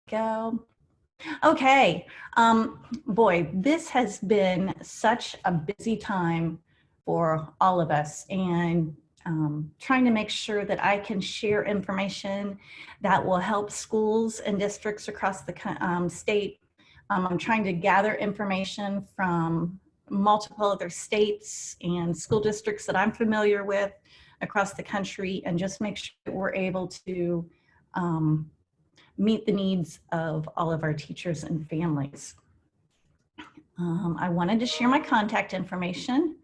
Go. Okay. Boy, this has been such a busy time for all of us, and trying to make sure that I can share information that will help schools and districts across the state. I'm trying to gather information from multiple other states and school districts that I'm familiar with across the country, and just make sure that we're able to meet the needs of all of our teachers and families. I wanted to share my contact information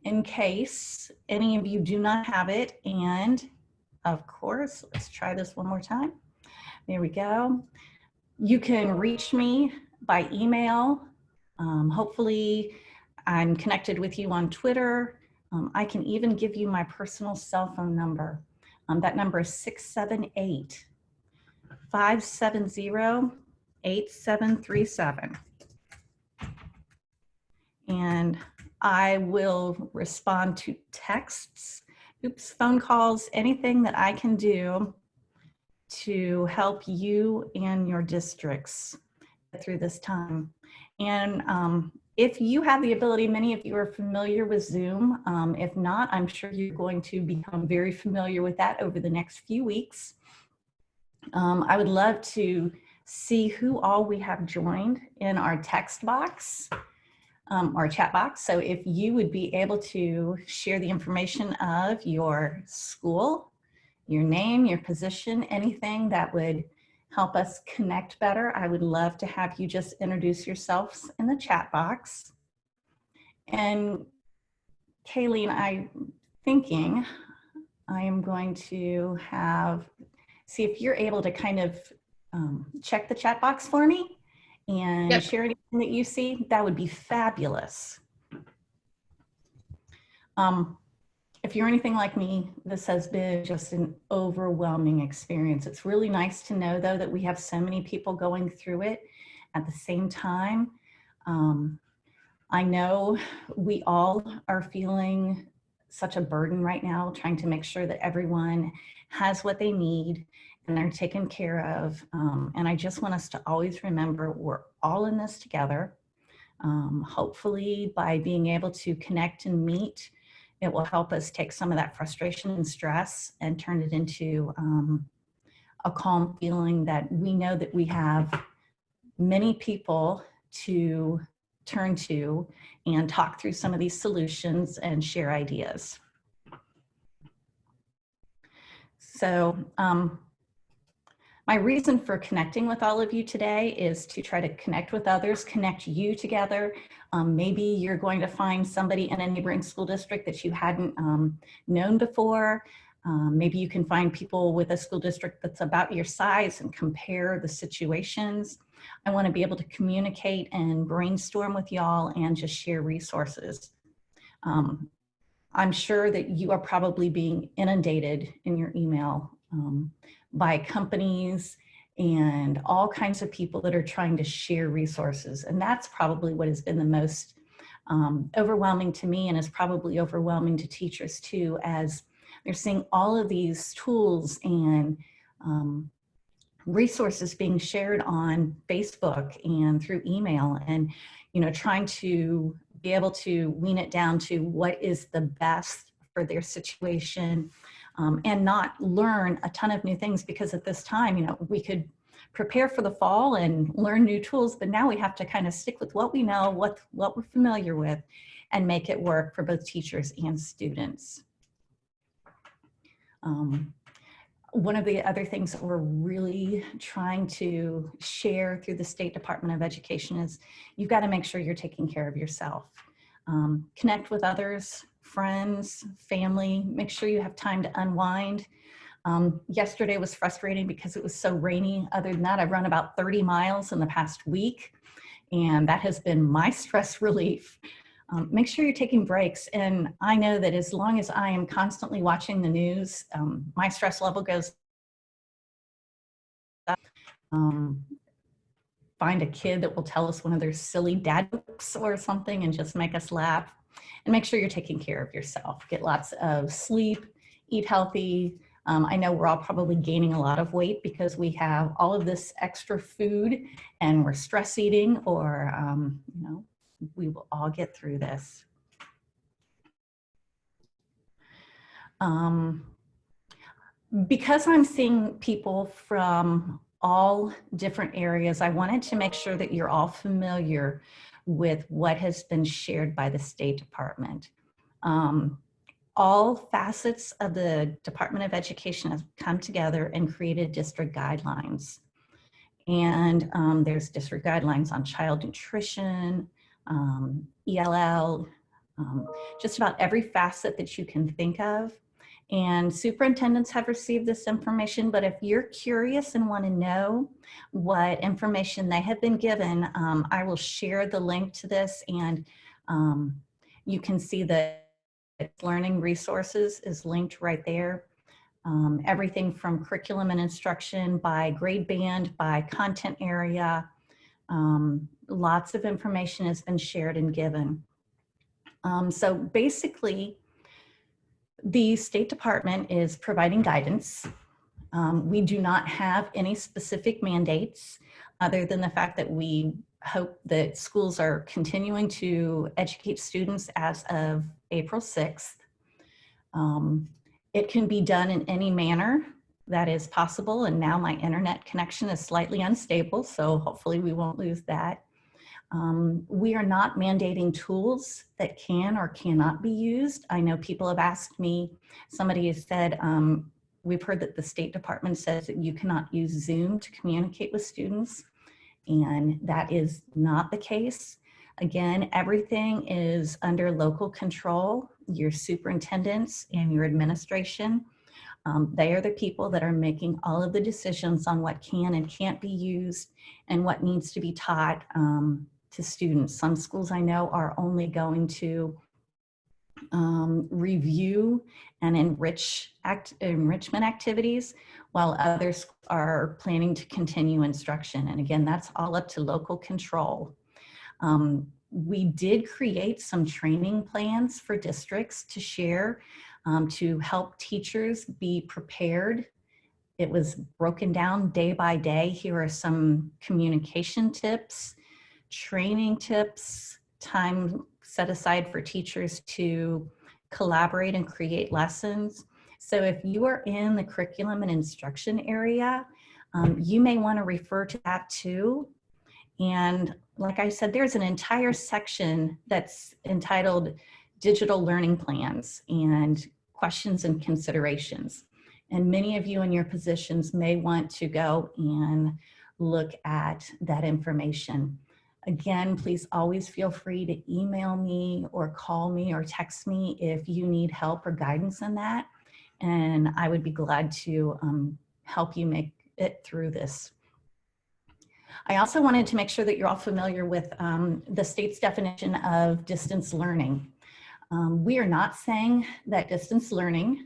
in case any of you do not have it. And of course, let's try this one more time. There we go. You can reach me by email. Hopefully, I'm connected with you on Twitter. I can even give you my personal cell phone number. That number is 678-570-8737. And I will respond to texts, phone calls, anything that I can do to help you and your districts get through this time. And if you have the ability, many of you are familiar with Zoom. If not, I'm sure you're going to become very familiar with that over the next few weeks. I would love to see who all we have joined in our text box or chat box. So if you would be able to share the information of your school, your name, your position, anything that would help us connect better, I would love to have you just introduce yourselves in the chat box. And Kayleen, I'm thinking I am going to see if you're able to kind of check the chat box for me and share anything that you see. That would be fabulous. If you're anything like me, this has been just an overwhelming experience. It's really nice to know, though, that we have so many people going through it at the same time. I know we all are feeling such a burden right now, trying to make sure that everyone has what they need and they're taken care of. And I just want us to always remember we're all in this together. Hopefully, by being able to connect and meet, it will help us take some of that frustration and stress and turn it into a calm feeling that we know that we have many people to turn to and talk through some of these solutions and share ideas. So my reason for connecting with all of you today is to try to connect with others, connect you together. Maybe you're going to find somebody in a neighboring school district that you hadn't known before. Maybe you can find people with a school district that's about your size and compare the situations. I want to be able to communicate and brainstorm with y'all and just share resources. I'm sure that you are probably being inundated in your email by companies and all kinds of people that are trying to share resources. And that's probably what has been the most overwhelming to me, and is probably overwhelming to teachers too, as they're seeing all of these tools and resources being shared on Facebook and through email, and trying to be able to wean it down to what is the best for their situation. And not learn a ton of new things, because at this time, we could prepare for the fall and learn new tools, but now we have to kind of stick with what we know, what we're familiar with, and make it work for both teachers and students. One of the other things that we're really trying to share through the State Department of Education is you've got to make sure you're taking care of yourself. Connect with others, friends, family, make sure you have time to unwind. Yesterday was frustrating because it was so rainy. Other than that, I've run about 30 miles in the past week, and that has been my stress relief. Make sure you're taking breaks. And I know that as long as I am constantly watching the news, my stress level goes up. Find a kid that will tell us one of their silly dad jokes or something and just make us laugh. And make sure you're taking care of yourself. Get lots of sleep, eat healthy, I know we're all probably gaining a lot of weight because we have all of this extra food and we're stress eating, or, you know, we will all get through this. Because I'm seeing people from all different areas, I wanted to make sure that you're all familiar with what has been shared by the State Department. All facets of the Department of Education have come together and created district guidelines. And there's district guidelines on child nutrition, ELL, just about every facet that you can think of. And superintendents have received this information, but if you're curious and want to know what information they have been given, I will share the link to this, and you can see that learning resources is linked right there. Everything from curriculum and instruction by grade band, by content area. Lots of information has been shared and given. So basically, the State Department is providing guidance. We do not have any specific mandates other than the fact that we hope that schools are continuing to educate students as of April 6th. It can be done in any manner that is possible, and now my internet connection is slightly unstable, so hopefully we won't lose that. We are not mandating tools that can or cannot be used. I know people have asked me, somebody has said, we've heard that the State Department says that you cannot use Zoom to communicate with students, and that is not the case. Again, everything is under local control. Your superintendents and your administration, they are the people that are making all of the decisions on what can and can't be used and what needs to be taught to students. Some schools I know are only going to review and enrichment activities, while others are planning to continue instruction. And again, that's all up to local control. We did create some training plans for districts to share to help teachers be prepared. It was broken down day by day. Here are some communication tips, training tips, time set aside for teachers to collaborate and create lessons. So if you are in the curriculum and instruction area, you may want to refer to that too. And like I said, there's an entire section that's entitled Digital Learning Plans and Questions and Considerations. And many of you in your positions may want to go and look at that information. Again, please always feel free to email me or call me or text me if you need help or guidance in that. And I would be glad to help you make it through this. I also wanted to make sure that you're all familiar with the state's definition of distance learning. We are not saying that distance learning,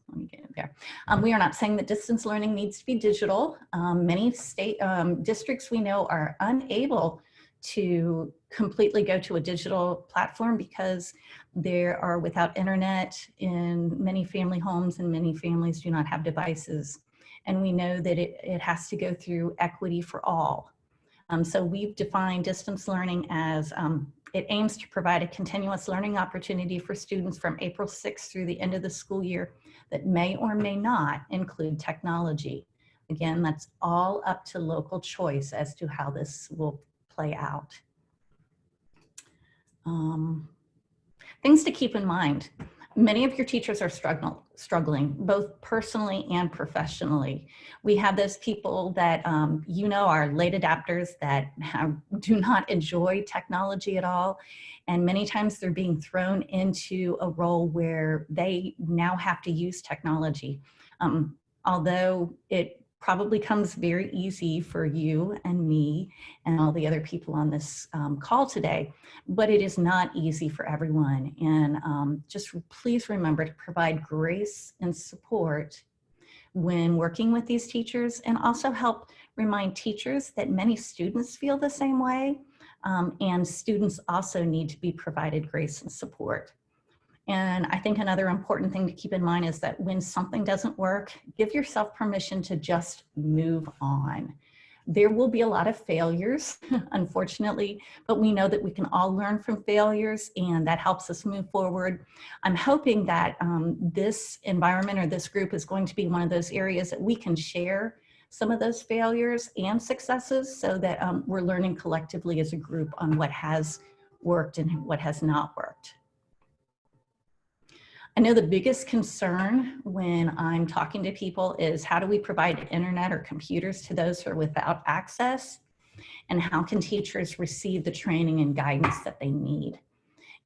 let me get it there. We are not saying that distance learning needs to be digital. Many state districts we know are unable to completely go to a digital platform because they are without internet in many family homes, and many families do not have devices. And we know that it has to go through equity for all. So we've defined distance learning as it aims to provide a continuous learning opportunity for students from April 6th through the end of the school year that may or may not include technology. Again, that's all up to local choice as to how this will play out. Things to keep in mind. Many of your teachers are struggling, both personally and professionally. We have those people that, you know, are late adapters that do not enjoy technology at all. And many times they're being thrown into a role where they now have to use technology. Although it probably comes very easy for you and me and all the other people on this call today, but it is not easy for everyone. And just please remember to provide grace and support when working with these teachers, and also help remind teachers that many students feel the same way, and students also need to be provided grace and support. And I think another important thing to keep in mind is that when something doesn't work, give yourself permission to just move on. There will be a lot of failures, unfortunately, but we know that we can all learn from failures, and that helps us move forward. I'm hoping that this environment or this group is going to be one of those areas that we can share some of those failures and successes, so that we're learning collectively as a group on what has worked and what has not worked. I know the biggest concern when I'm talking to people is, how do we provide internet or computers to those who are without access? And how can teachers receive the training and guidance that they need?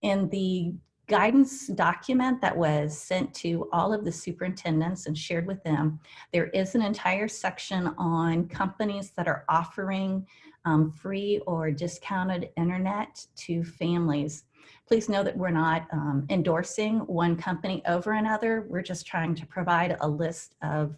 In the guidance document that was sent to all of the superintendents and shared with them, there is an entire section on companies that are offering free or discounted internet to families. Please know that we're not endorsing one company over another. We're just trying to provide a list of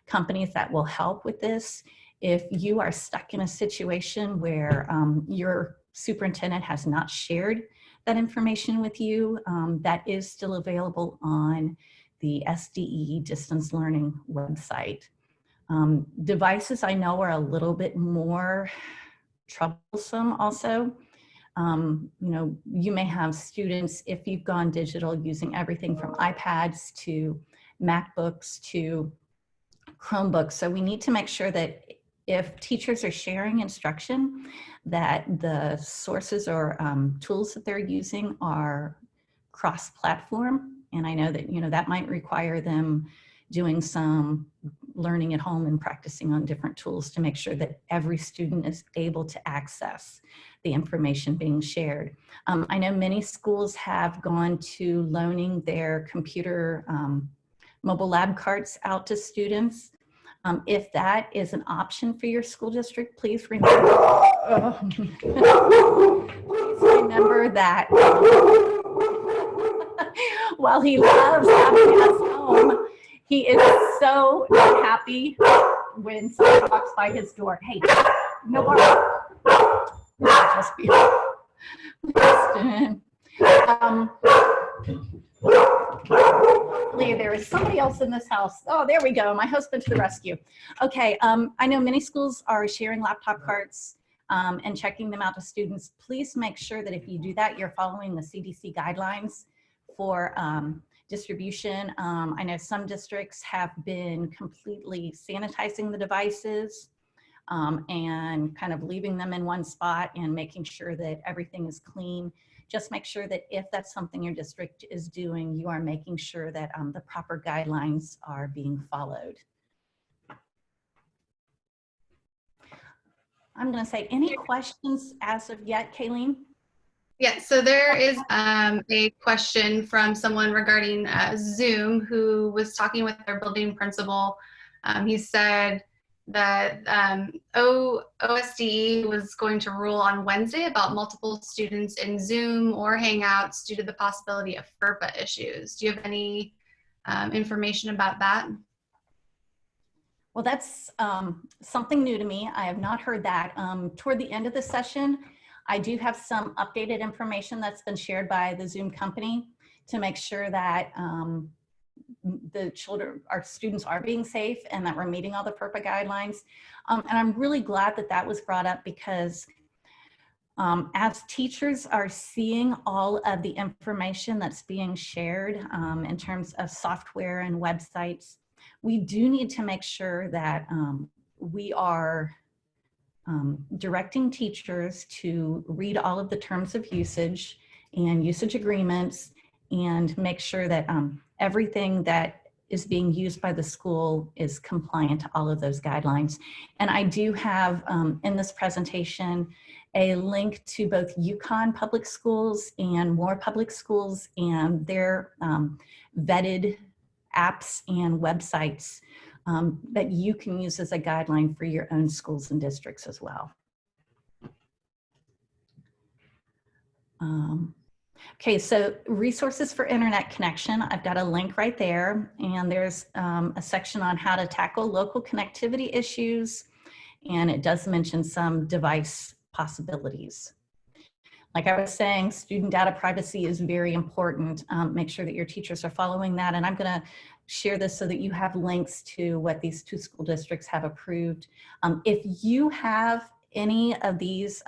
companies that will help with this. If you are stuck in a situation where your superintendent has not shared that information with you, that is still available on the SDE Distance Learning website. Devices I know are a little bit more troublesome also. You may have students, if you've gone digital, using everything from iPads to MacBooks to Chromebooks. So we need to make sure that if teachers are sharing instruction, that the sources or tools that they're using are cross-platform. And I know that, that might require them doing some learning at home and practicing on different tools to make sure that every student is able to access the information being shared. I know many schools have gone to loaning their computer mobile lab carts out to students. If that is an option for your school district, please remember, please remember that while he loves having us home, he is so happy when someone walks by his door. Hey, no more. Just be there is somebody else in this house. Oh, there we go. My husband to the rescue. Okay, I know many schools are sharing laptop carts and checking them out to students. Please make sure that if you do that, you're following the CDC guidelines for distribution. I know some districts have been completely sanitizing the devices and kind of leaving them in one spot and making sure that everything is clean. Just make sure that if that's something your district is doing, you are making sure that the proper guidelines are being followed. I'm going to say, any questions as of yet, Kayleen? Yeah, so there is a question from someone regarding Zoom who was talking with their building principal. He said that OSDE was going to rule on Wednesday about multiple students in Zoom or Hangouts due to the possibility of FERPA issues. Do you have any information about that? Well, that's something new to me. I have not heard that. Toward the end of the session, I do have some updated information that's been shared by the Zoom company to make sure that the children, our students, are being safe and that we're meeting all the FERPA guidelines. And I'm really glad that that was brought up, because as teachers are seeing all of the information that's being shared in terms of software and websites, we do need to make sure that we are directing teachers to read all of the terms of usage and usage agreements and make sure that everything that is being used by the school is compliant to all of those guidelines. And I do have in this presentation a link to both Yukon Public Schools and Moore Public Schools and their vetted apps and websites that you can use as a guideline for your own schools and districts as well. Okay, so resources for internet connection. I've got a link right there, and there's a section on how to tackle local connectivity issues, and it does mention some device possibilities. Like I was saying, student data privacy is very important. Make sure that your teachers are following that. And I'm going to share this so that you have links to what these 2 school districts have approved. If you have any of these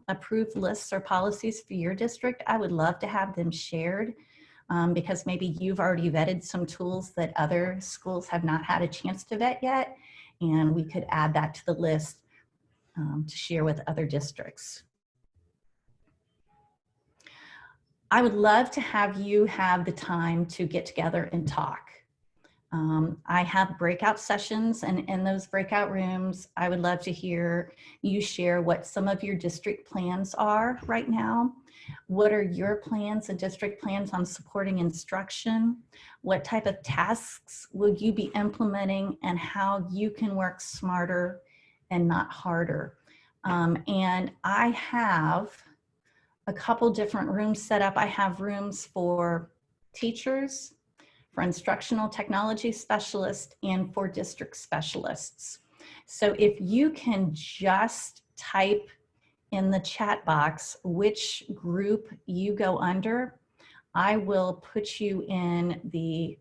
approved lists or policies for your district, I would love to have them shared, because maybe you've already vetted some tools that other schools have not had a chance to vet yet, and we could add that to the list to share with other districts. I would love to have you have the time to get together and talk. I have breakout sessions, and in those breakout rooms, I would love to hear you share what some of your district plans are right now. What are your plans and district plans on supporting instruction? What type of tasks will you be implementing, and how you can work smarter and not harder? And I have a couple different rooms set up. I have rooms for teachers, for instructional technology specialists, and for district specialists. So if you can just type in the chat box which group you go under, I will put you in the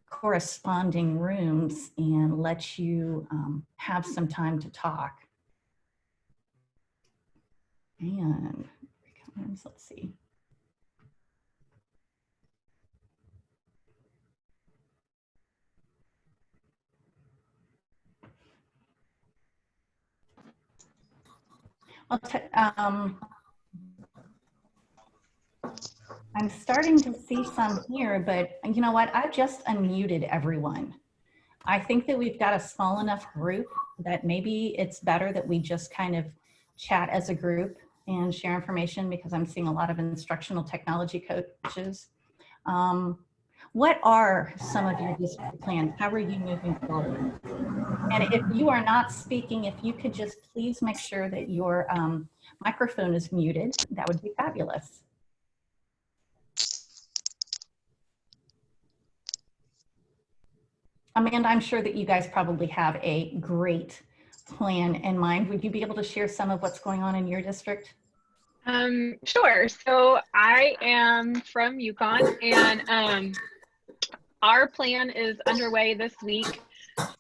corresponding rooms and let you have some time to talk. And let's see. I'm starting to see some here, but you know what? I just unmuted everyone. I think that we've got a small enough group that maybe it's better that we just kind of chat as a group and share information, because I'm seeing a lot of instructional technology coaches. What are some of your district plans? How are you moving forward? And if you are not speaking, if you could just please make sure that your microphone is muted, that would be fabulous. Amanda, I'm sure that you guys probably have a great plan in mind. Would you be able to share some of what's going on in your district? Sure. So I am from Yukon, and our plan is underway this week.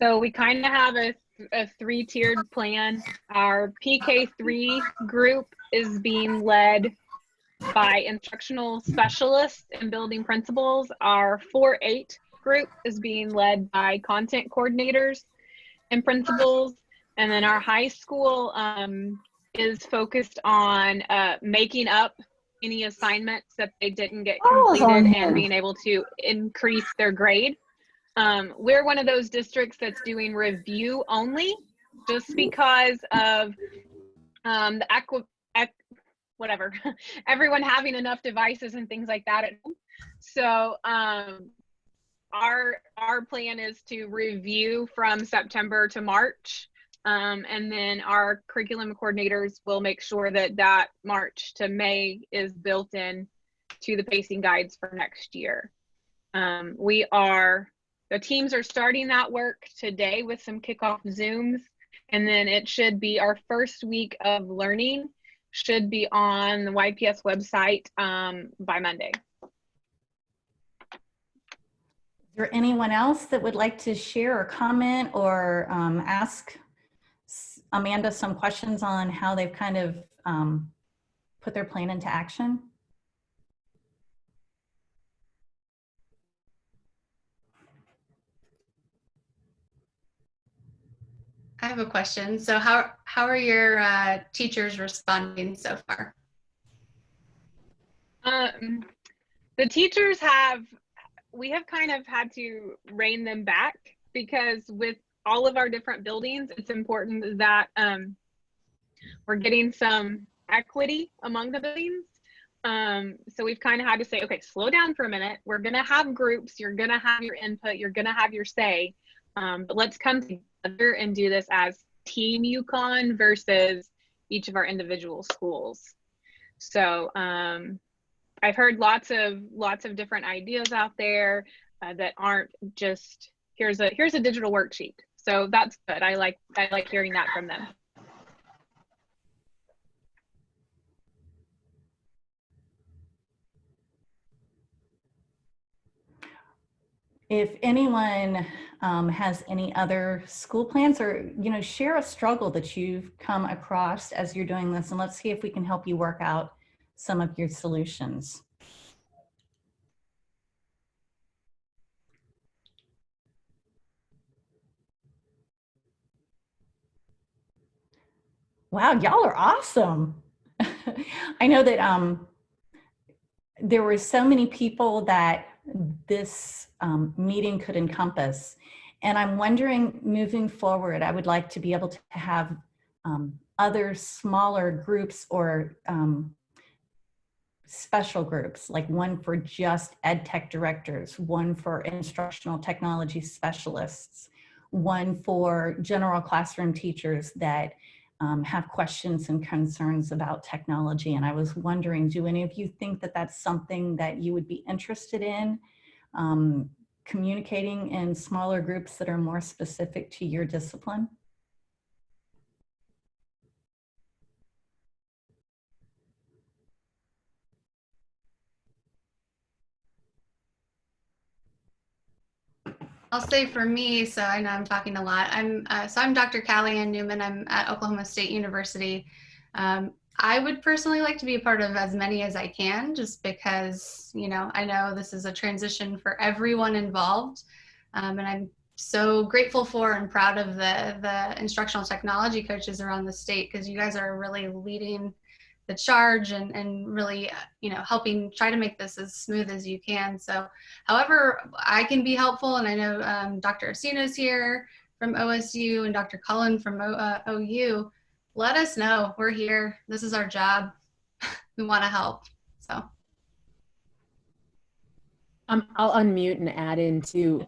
So we kind of have a 3-tiered plan. Our PK3 group is being led by instructional specialists and building principals. Our 4-8 group is being led by content coordinators and principals. And then our high school is focused on making up any assignments that they didn't get completed and being able to increase their grade. We're one of those districts that's doing review only, just because of whatever, everyone having enough devices and things like that at home. So our plan is to review from September to March. And then our curriculum coordinators will make sure that that March to May is built in to the pacing guides for next year. The teams are starting that work today with some kickoff Zooms, and then it should be our first week of learning should be on the YPS website by Monday. Is there anyone else that would like to share or comment or ask Amanda some questions on how they've kind of put their plan into action? I have a question. So how are your teachers responding so far? The teachers we have kind of had to rein them back, because with all of our different buildings, it's important that we're getting some equity among the buildings. So we've kind of had to say, okay, slow down for a minute. We're going to have groups. You're going to have your input. You're going to have your say. But let's come together and do this as Team Yukon versus each of our individual schools. So I've heard lots of different ideas out there that aren't just here's a digital worksheet. So that's good. I like hearing that from them. if anyone has any other school plans, or share a struggle that you've come across as you're doing this, and let's see if we can help you work out some of your solutions. Wow, y'all are awesome. I know that there were so many people that this meeting could encompass. And I'm wondering, moving forward, I would like to be able to have other smaller groups or special groups, like one for just ed tech directors, one for instructional technology specialists, one for general classroom teachers that have questions and concerns about technology. And I was wondering, do any of you think that that's something that you would be interested in, communicating in smaller groups that are more specific to your discipline? I'll say for me, so I know I'm talking a lot. I'm Dr. Callie Ann Newman. I'm at Oklahoma State University. I would personally like to be a part of as many as I can, just because, I know this is a transition for everyone involved. And I'm so grateful for and proud of the instructional technology coaches around the state, because you guys are really leading the charge and really, helping try to make this as smooth as you can. So however I can be helpful, and I know Dr. Orsino's here from OSU and Dr. Cullen from OU, let us know. We're here. This is our job. We want to help. So I'll unmute and add in too.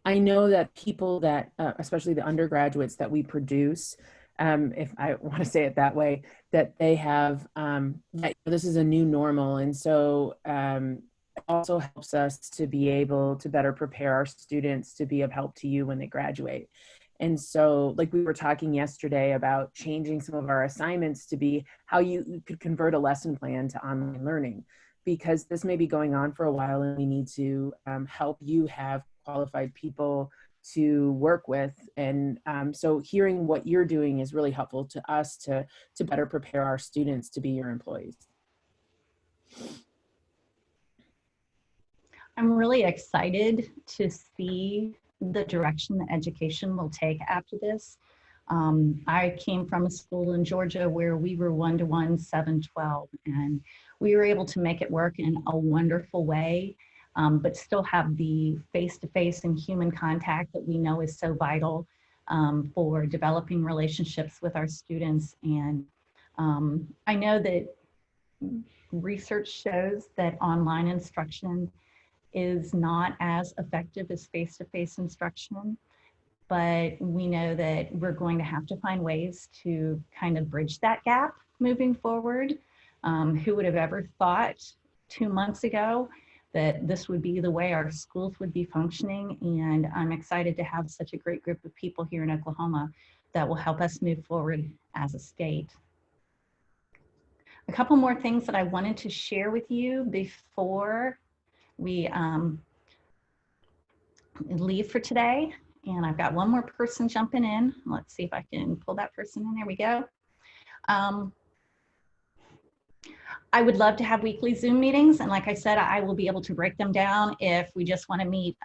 I know that people that, especially the undergraduates that we produce, if I want to say it that way, that they have, that this is a new normal. And so it also helps us to be able to better prepare our students to be of help to you when they graduate. And so, like we were talking yesterday about changing some of our assignments to be how you could convert a lesson plan to online learning, because this may be going on for a while and we need to help you have qualified people to work with. And so hearing what you're doing is really helpful to us to better prepare our students to be your employees. I'm really excited to see the direction that education will take after this. I came from a school in Georgia where we were 1-to-1, 7-12, and we were able to make it work in a wonderful way, but still have the face-to-face and human contact that we know is so vital for developing relationships with our students. And I know that research shows that online instruction is not as effective as face-to-face instruction, but we know that we're going to have to find ways to kind of bridge that gap moving forward. Who would have ever thought 2 months ago that this would be the way our schools would be functioning? And I'm excited to have such a great group of people here in Oklahoma that will help us move forward as a state. A couple more things that I wanted to share with you before we leave for today. And I've got one more person jumping in. Let's see if I can pull that person in. There we go. I would love to have weekly Zoom meetings. And like I said, I will be able to break them down if we just want to meet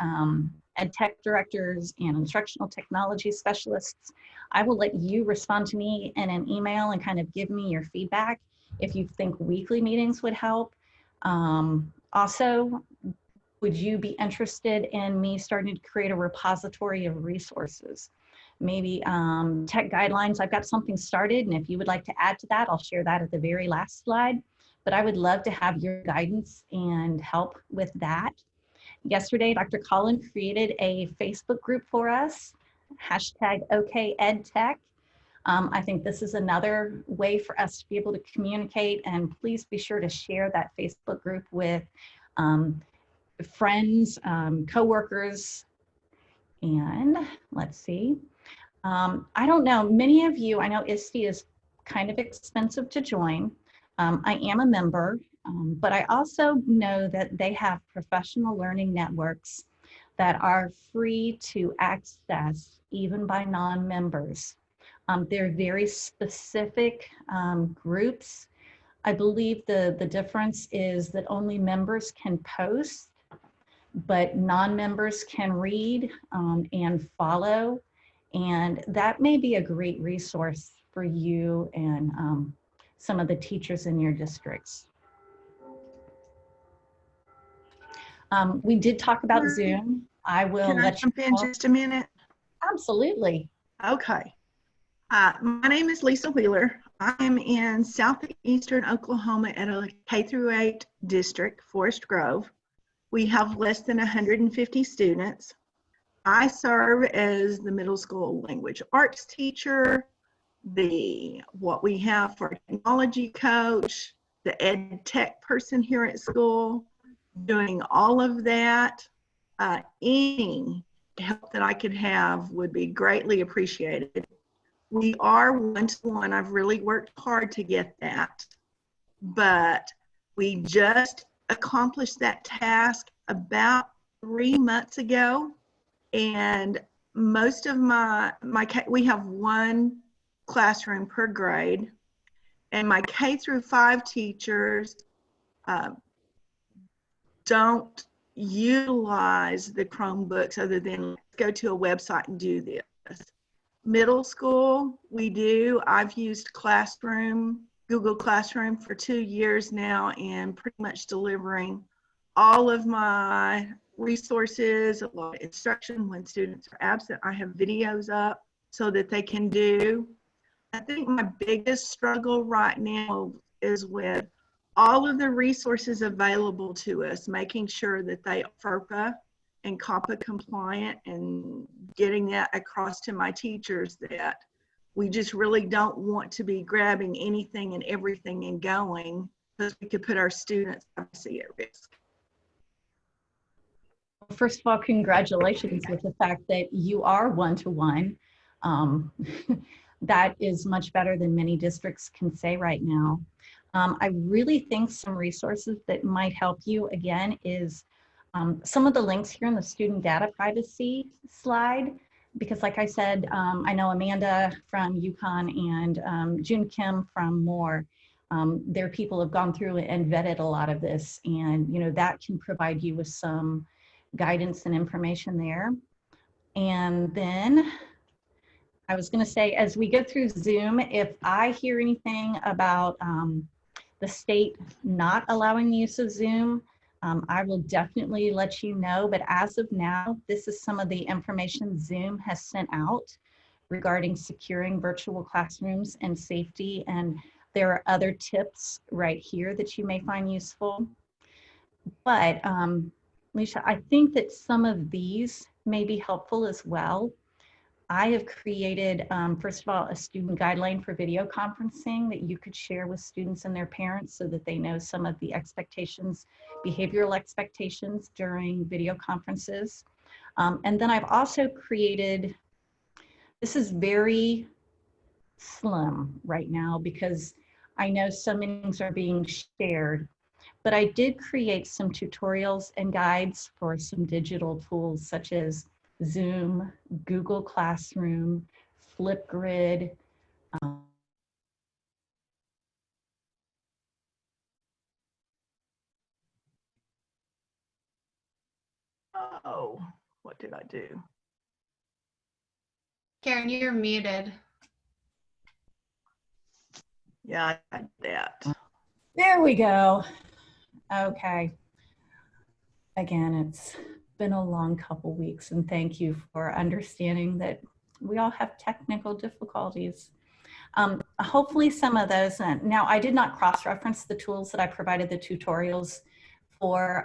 ed tech directors and instructional technology specialists. I will let you respond to me in an email and kind of give me your feedback if you think weekly meetings would help. Also, would you be interested in me starting to create a repository of resources? Maybe tech guidelines. I've got something started, and if you would like to add to that, I'll share that at the very last slide. But I would love to have your guidance and help with that. Yesterday, Dr. Cullen created a Facebook group for us, #OKEdTech. I think this is another way for us to be able to communicate, and please be sure to share that Facebook group with friends, coworkers, and let's see. I don't know, many of you, I know ISTE is kind of expensive to join. I am a member, but I also know that they have professional learning networks that are free to access even by non-members. They're very specific groups. I believe the difference is that only members can post, but non-members can read and follow. And that may be a great resource for you and some of the teachers in your districts. We did talk about Zoom. I will Can I let you jump in know. just a minute? Absolutely. Okay. My name is Lisa Wheeler. I am in southeastern Oklahoma at a K-8 district, Forest Grove. We have less than 150 students. I serve as the middle school language arts teacher, what we have for technology coach, the ed tech person here at school, doing all of that. Any help that I could have would be greatly appreciated. We are one-to-one. I've really worked hard to get that, but we just accomplished that task about 3 months ago. And most of we have one classroom per grade, and my K-5 teachers don't utilize the Chromebooks other than go to a website and do this. Middle school, we do. I've used Google Classroom for 2 years now, and pretty much delivering all of my resources, a lot of instruction when students are absent. I have videos up so that they can do. I think my biggest struggle right now is with all of the resources available to us, making sure that they are FERPA and COPPA compliant, and getting that across to my teachers that we just really don't want to be grabbing anything and everything and going, because we could put our students obviously at risk. First of all, congratulations with the fact that you are one-to-one. That is much better than many districts can say right now. I really think some resources that might help you, again, is some of the links here in the student data privacy slide, because like I said, I know Amanda from UConn and June Kim from Moore, their people have gone through and vetted a lot of this, and that can provide you with some guidance and information there. And then I was going to say, as we go through Zoom, if I hear anything about the state not allowing the use of Zoom, I will definitely let you know. But as of now, this is some of the information Zoom has sent out regarding securing virtual classrooms and safety. And there are other tips right here that you may find useful. But Alicia, I think that some of these may be helpful as well. I have created, first of all, a student guideline for video conferencing that you could share with students and their parents so that they know some of the expectations, behavioral expectations during video conferences. And then I've also created, this is very slim right now because I know some things are being shared, but I did create some tutorials and guides for some digital tools such as Zoom, Google Classroom, Flipgrid. Oh, what did I do? Karen, you're muted. Yeah, I did that. There we go. Okay. Again, it's been a long couple weeks, and thank you for understanding that we all have technical difficulties. Hopefully some of those, now I did not cross-reference the tools that I provided the tutorials for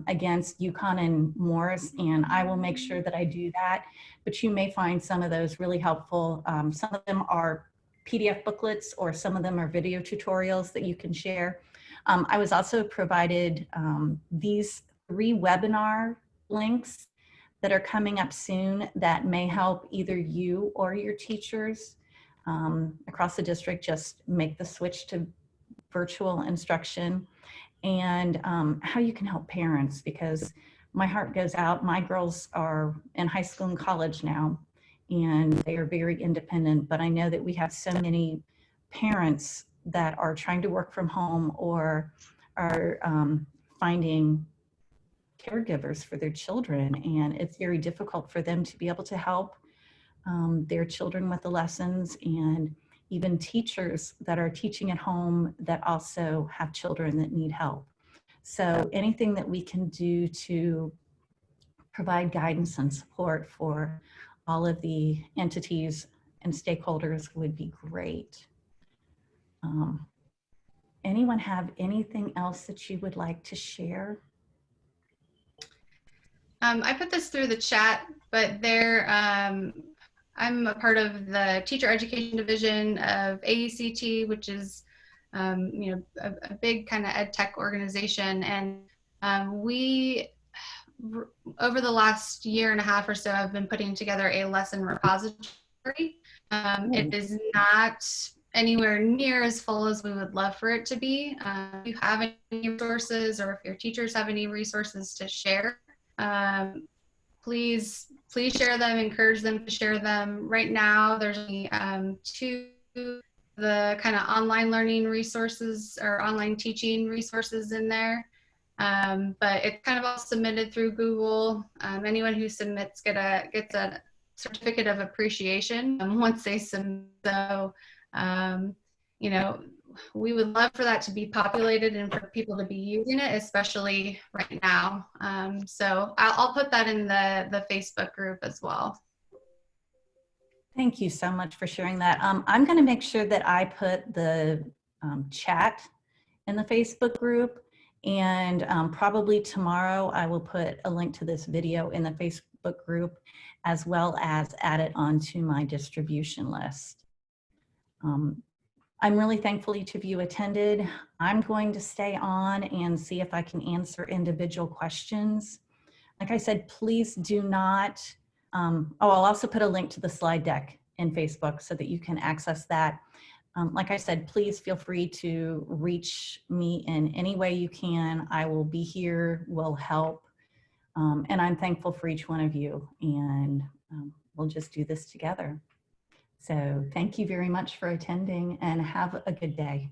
against UConn and Moores, and I will make sure that I do that, but you may find some of those really helpful. Some of them are PDF booklets, or some of them are video tutorials that you can share. I was also provided these 3 webinar links that are coming up soon that may help either you or your teachers across the district just make the switch to virtual instruction, and how you can help parents, because my heart goes out. My girls are in high school and college now, and they are very independent, but I know that we have so many parents that are trying to work from home or are finding caregivers for their children, and it's very difficult for them to be able to help their children with the lessons, and even teachers that are teaching at home that also have children that need help. So anything that we can do to provide guidance and support for all of the entities and stakeholders would be great. Anyone have anything else that you would like to share? I put this through the chat, but I'm a part of the Teacher Education Division of AECT, which is a big kind of ed tech organization, and we over the last year and a half or so have been putting together a lesson repository. It is not anywhere near as full as we would love for it to be. If you have any resources, or if your teachers have any resources to share, please share them, encourage them to share them. Right now, there's only two the kind of online learning resources or online teaching resources in there. But it's kind of all submitted through Google. Anyone who submits gets a certificate of appreciation once they submit. So, we would love for that to be populated and for people to be using it, especially right now. So I'll put that in the Facebook group as well. Thank you so much for sharing that. I'm going to make sure that I put the chat in the Facebook group, and probably tomorrow I will put a link to this video in the Facebook group, as well as add it onto my distribution list. I'm really thankful each of you attended. I'm going to stay on and see if I can answer individual questions. Like I said, please do not, I'll also put a link to the slide deck in Facebook so that you can access that. Like I said, please feel free to reach me in any way you can. I will be here, will help. And I'm thankful for each one of you, and we'll just do this together. So thank you very much for attending, and have a good day.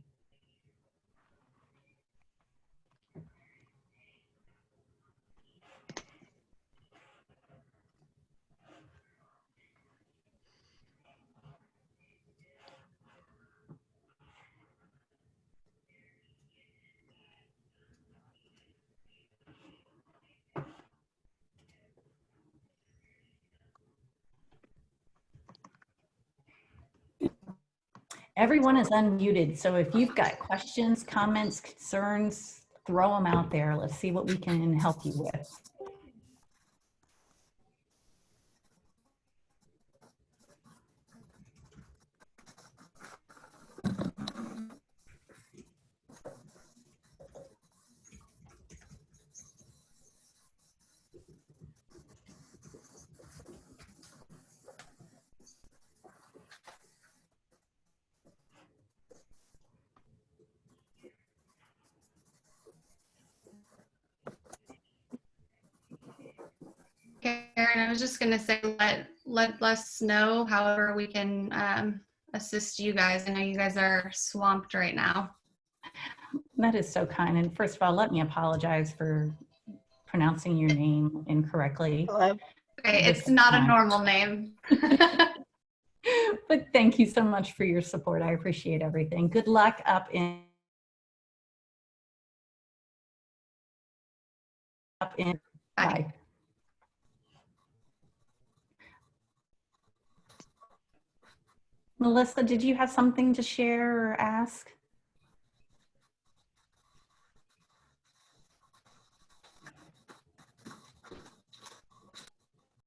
Everyone is unmuted, so if you've got questions, comments, concerns, throw them out there. Let's see what we can help you with. Karen, I was just going to say, let us know however we can assist you guys. I know you guys are swamped right now. That is so kind. And first of all, let me apologize for pronouncing your name incorrectly. Hello. Okay, it's not a normal name. But thank you so much for your support. I appreciate everything. Good luck up in bye. Melissa, did you have something to share or ask?